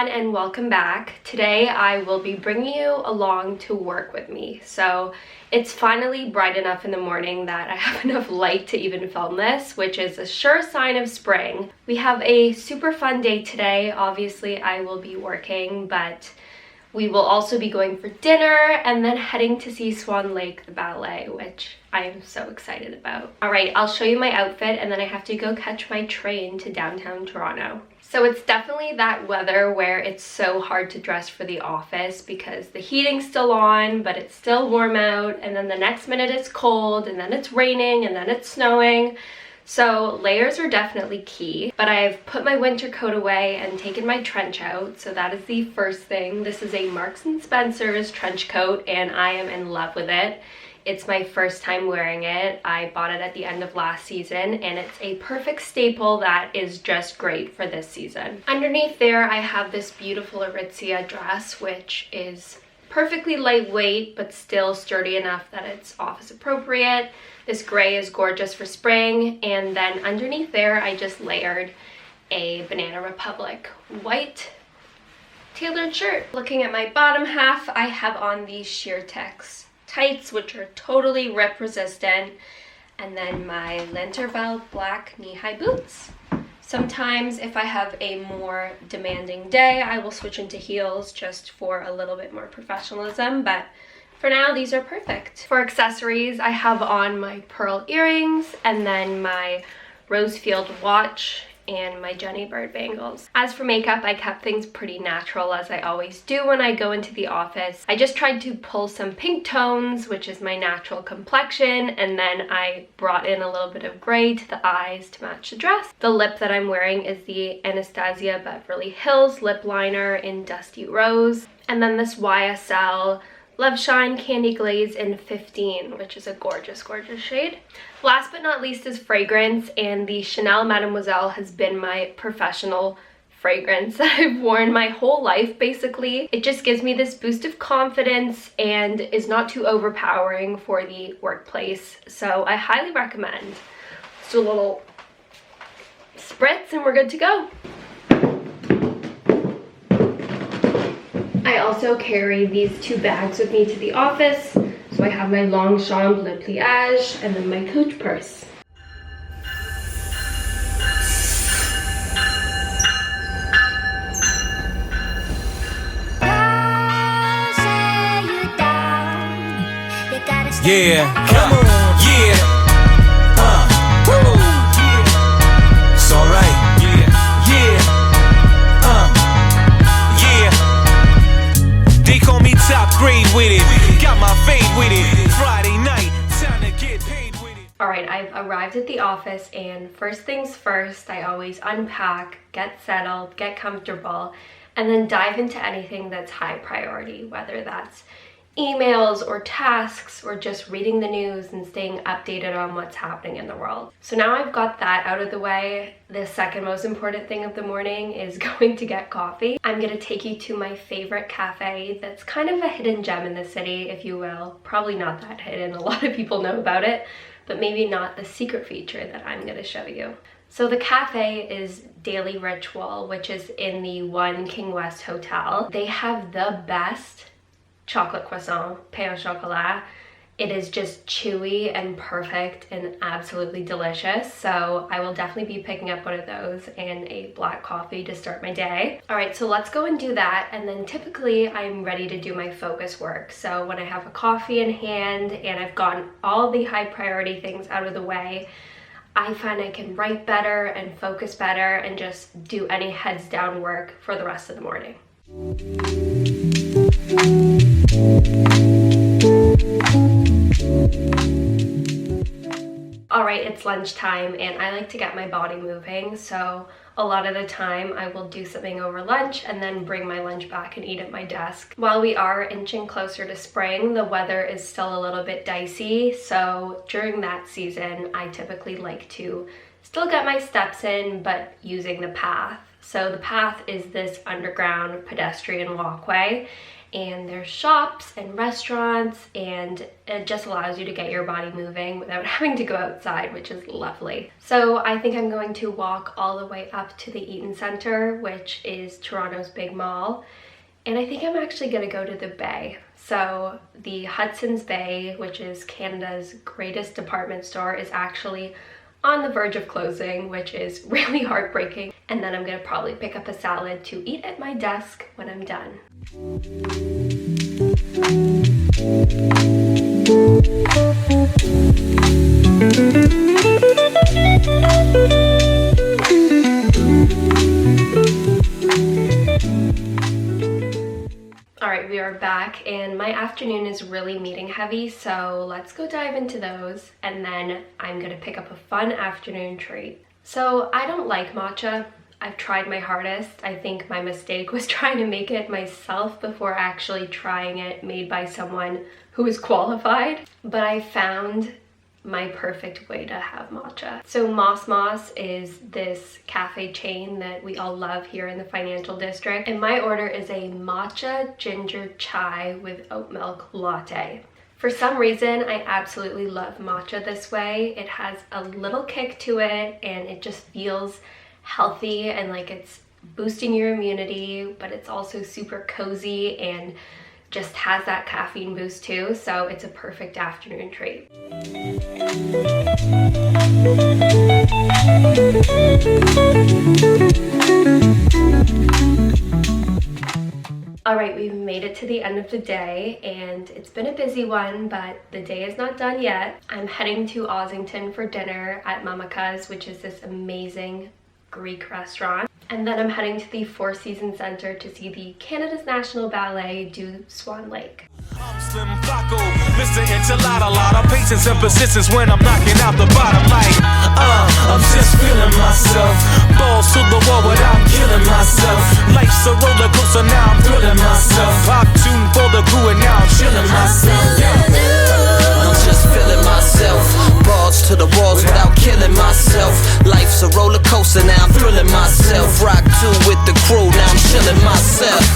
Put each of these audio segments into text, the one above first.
everyone and welcome back. Today I will be bringing you along to work with me. So it's finally bright enough in the morning that I have enough light to even film this, which is a sure sign of spring. We have a super fun day today. Obviously I will be working, but we will also be going for dinner and then heading to see Swan Lake, the ballet, which I am so excited about. All right, I'll show you my outfit and then I have to go catch my train to downtown Toronto. So it's definitely that weather where it's so hard to dress for the office because the heating's still on, but it's still warm out, and then the next minute it's cold, and then it's raining, and then it's snowing. So layers are definitely key, but I've put my winter coat away and taken my trench out, so that is the first thing. This is a Marks & Spencer's trench coat and I am in love with it. It's my first time wearing it. I bought it at the end of last season and it's a perfect staple that is just great for this season. Underneath there I have this beautiful Aritzia dress, which is perfectly lightweight but still sturdy enough that it's office appropriate. This gray is gorgeous for spring, and then underneath there I just layered a Banana Republic white tailored shirt. Looking at my bottom half, I have on these Sheer-Tex tights, which are totally rip resistant, and then my Linterveld black knee-high boots. Sometimes if I have a more demanding day, I will switch into heels just for a little bit more professionalism, but for now these are perfect. For accessories, I have on my pearl earrings and then my Rosefield watch and my Jenny Bird bangles. As for makeup, I kept things pretty natural as I always do when I go into the office. I just tried to pull some pink tones, which is my natural complexion, and then I brought in a little bit of gray to the eyes to match the dress. The lip that I'm wearing is the Anastasia Beverly Hills lip liner in Dusty Rose, and then this YSL Love Shine Candy Glaze in 15, which is a gorgeous, gorgeous shade. Last but not least is fragrance, and the Chanel Mademoiselle has been my professional fragrance that I've worn my whole life, basically. It just gives me this boost of confidence and is not too overpowering for the workplace, so I highly recommend. Let's do a little spritz and we're good to go. I also carry these two bags with me to the office. So I have my Longchamp Le Pliage and then my Coach purse. Yeah, come on, yeah, woo, yeah, it's alright, yeah, yeah, they call me top grade with it, got my fade with it, Friday night, time to get paid with it. Alright, I've arrived at the office, and first things first, I always unpack, get settled, get comfortable, and then dive into anything that's high priority, whether that's emails or tasks or just reading the news and staying updated on what's happening in the world. So now I've got that out of the way, the second most important thing of the morning is going to get coffee. I'm gonna take you to my favorite cafe that's kind of a hidden gem in the city, if you will. Probably not that hidden, a lot of people know about it, but maybe not the secret feature that I'm gonna show you. So the cafe is Daily Ritual, which is in the One King West Hotel. They have the best chocolate croissant, pain au chocolat. It is just chewy and perfect and absolutely delicious. So I will definitely be picking up one of those and a black coffee to start my day. All right, so let's go and do that. And then typically I'm ready to do my focus work. So when I have a coffee in hand and I've gotten all the high priority things out of the way, I find I can write better and focus better and just do any heads down work for the rest of the morning. Alright, it's lunchtime and I like to get my body moving, so a lot of the time I will do something over lunch and then bring my lunch back and eat at my desk. While we are inching closer to spring, the weather is still a little bit dicey, so during that season I typically like to still get my steps in but using the path. So the path is this underground pedestrian walkway, and there's shops and restaurants, and it just allows you to get your body moving without having to go outside, which is lovely. So I think I'm going to walk all the way up to the Eaton Centre, which is Toronto's big mall, and I think I'm actually going to go to the Bay. So the Hudson's Bay, which is Canada's greatest department store, is actually on the verge of closing, which is really heartbreaking. And then I'm gonna probably pick up a salad to eat at my desk when I'm done. Alright, we are back, and my afternoon is really meeting heavy, so let's go dive into those, and then I'm gonna pick up a fun afternoon treat. So I don't like matcha. I've tried my hardest. I think my mistake was trying to make it myself before actually trying it made by someone who is qualified, but I found my perfect way to have matcha. So Moss is this cafe chain that we all love here in the financial district, and my order is a matcha ginger chai with oat milk latte. For some reason, I absolutely love matcha this way. It has a little kick to it, and it just feels healthy and like it's boosting your immunity, but it's also super cozy and just has that caffeine boost too, so it's a perfect afternoon treat. Alright, we've made it to the end of the day, and it's been a busy one, but the day is not done yet. I'm heading to Ossington for dinner at Mamaka's, which is this amazing Greek restaurant. And then I'm heading to the Four Seasons Centre to see the Canada's National Ballet do Swan Lake. I'm Slim Flacco, Mr. Enchilada, lot of patience and persistence when I'm knocking out the bottom like, I'm just feeling myself, balls to the wall without killing myself, life's a roller coaster, now I'm thrilling myself, pop tune for the crew and now I'm chilling myself, I'm just feeling myself, balls to the walls without killing myself, life's a roller coaster, now I'm thrilling myself, rock two with the crew, now I'm chilling myself.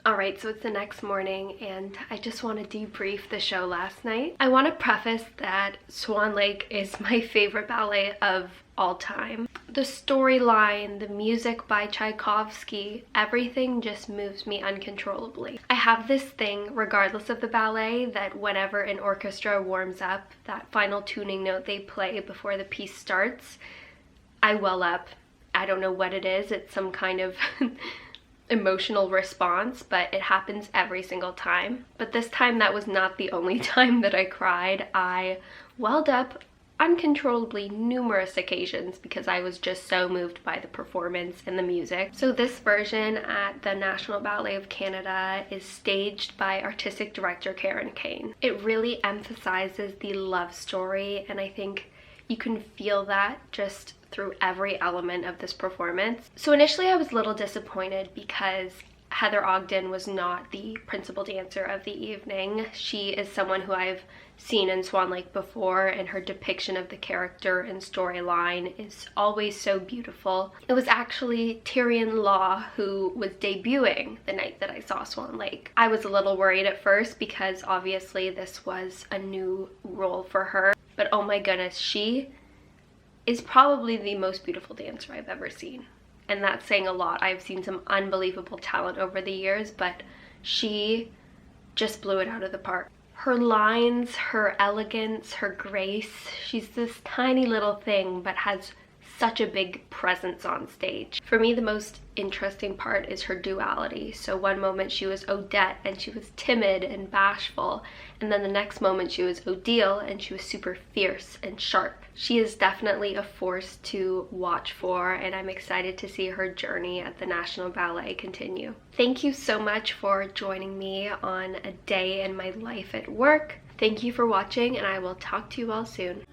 Alright, so it's the next morning, and I just want to debrief the show last night. I want to preface that Swan Lake is my favorite ballet of all time. The storyline, the music by Tchaikovsky, everything just moves me uncontrollably. I have this thing, regardless of the ballet, that whenever an orchestra warms up, that final tuning note they play before the piece starts, I well up. I don't know what it is, it's some kind of emotional response, but it happens every single time. But this time that was not the only time that I cried. I welled up uncontrollably numerous occasions because I was just so moved by the performance and the music. So this version at the National Ballet of Canada is staged by artistic director Karen Kane. It really emphasizes the love story, and I think you can feel that just through every element of this performance. So initially I was a little disappointed because Heather Ogden was not the principal dancer of the evening. She is someone who I've seen in Swan Lake before, and her depiction of the character and storyline is always so beautiful. It was actually Tyrion Law who was debuting the night that I saw Swan Lake. I was a little worried at first because obviously this was a new role for her, but oh my goodness, she is probably the most beautiful dancer I've ever seen. And that's saying a lot. I've seen some unbelievable talent over the years, but she just blew it out of the park. Her lines, her elegance, her grace, she's this tiny little thing but has such a big presence on stage. For me, the most interesting part is her duality. So one moment she was Odette and she was timid and bashful, and then the next moment she was Odile and she was super fierce and sharp. She is definitely a force to watch for, and I'm excited to see her journey at the National Ballet continue. Thank you so much for joining me on a day in my life at work. Thank you for watching, and I will talk to you all soon.